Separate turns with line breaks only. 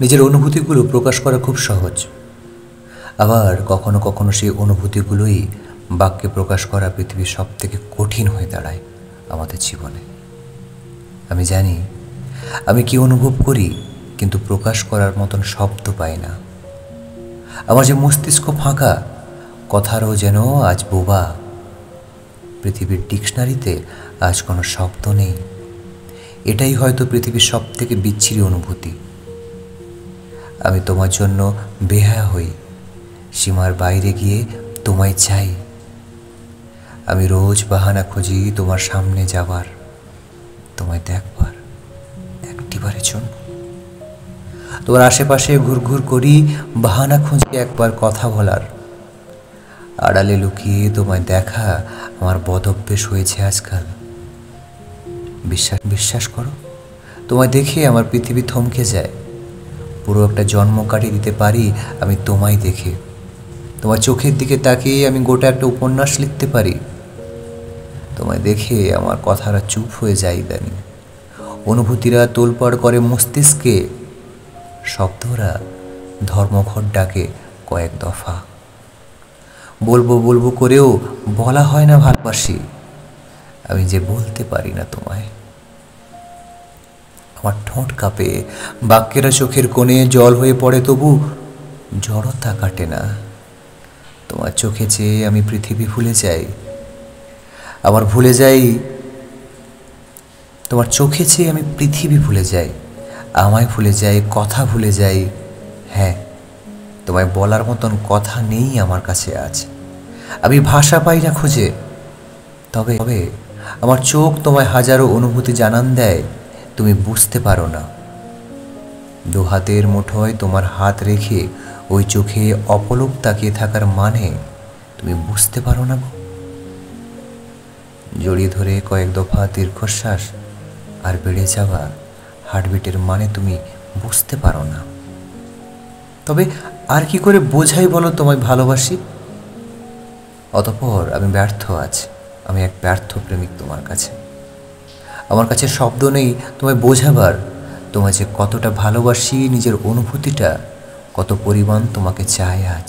নিজের অনুভূতিগুলো প্রকাশ করা খুব সহজ, আবার কখনো কখনো সেই অনুভূতিগুলোই বাক্যে প্রকাশ করা পৃথিবীর সবথেকে কঠিন হয়ে দাঁড়ায় আমাদের জীবনে। আমি জানি আমি কি অনুভব করি, কিন্তু প্রকাশ করার মতন শব্দ পাই না। আমার যে মস্তিষ্ক ফাঁকা, কথারও যেন আজ বোবা। পৃথিবীর ডিকশনারিতে আজ কোনো শব্দ নেই। এটাই হয়তো পৃথিবীর সবথেকে বিচ্ছিরি অনুভূতি। আমি তোমার জন্য বেহায়া হই, সীমার বাইরে গিয়ে তোমায় চাই। আমি রোজ বাহানা খুঁজি তোমার সামনে যাবার, তোমায় দেখবার, একটিবারের জন্য। তোমার আশেপাশে ঘুরঘুর করি, বাহানা খুঁজি একবার কথা বলার। আড়ালে লুকিয়ে তোমায় দেখা আমার বদভ্যেস হয়েছে আজকাল। বিশ্বাস করো, তোমায় দেখে আমার পৃথিবী থমকে যায়। পুরো একটা জন্ম কাটিয়ে দিতে পারি আমি তোমায় দেখে। তোমার চোখের দিকে তাকিয়ে আমি গোটা একটা উপন্যাস লিখতে পারি। তোমায় দেখে আমার কথারা চুপ হয়ে যায় ইদানিং। অনুভূতিরা তোলপাড় করে মস্তিষ্কে, শব্দরা ধর্মঘট ডাকে কয়েক দফা। বলবো বলবো করেও বলা হয় না ভালোবাসি। আমি যে বলতে পারি না তোমায়। আমার ঠোঁট কাঁপে, বাক্যেরা চোখের কোণে জল হয়ে পড়ে, তবু জড়তা কাটে না। তোমার চোখে চেয়ে আমি পৃথিবী ভুলে যাই। আবার ভুলে যাই, তোমার চোখে চেয়ে আমি পৃথিবী ভুলে যাই। আমায় ভুলে যাই, কথা ভুলে যাই। হ্যাঁ, তোমায় বলার মতন কথা নেই আমার কাছে আজ। আমি ভাষা পাই না খুঁজে। তবে আমার চোখ তোমায় হাজারো অনুভূতি জানান দেয়, তুমি বুঝতে পারো না। দু হাতের মুঠোয় তোমার হাত রেখে ওই চোখে অপলক তাকিয়ে থাকার মানে তুমি বুঝতে পারো না গো। জড়িয়ে ধরে কয়েক দফা দীর্ঘশ্বাস আর বেড়ে যাওয়া হার্টবিটের মানে তুমি বুঝতে পারো না। তবে আর কি করে বোঝাই বলো তোমায় ভালোবাসি? অতঃপর আমি ব্যর্থ আছি। আমি এক ব্যর্থ প্রেমিক তোমার কাছে। আমার কাছে শব্দ নেই তোমায় বোঝাবার, তোমায় যে কতটা ভালোবাসি, নিজের অনুভূতিটা কত পরিমাণ তোমাকে চাই আজ।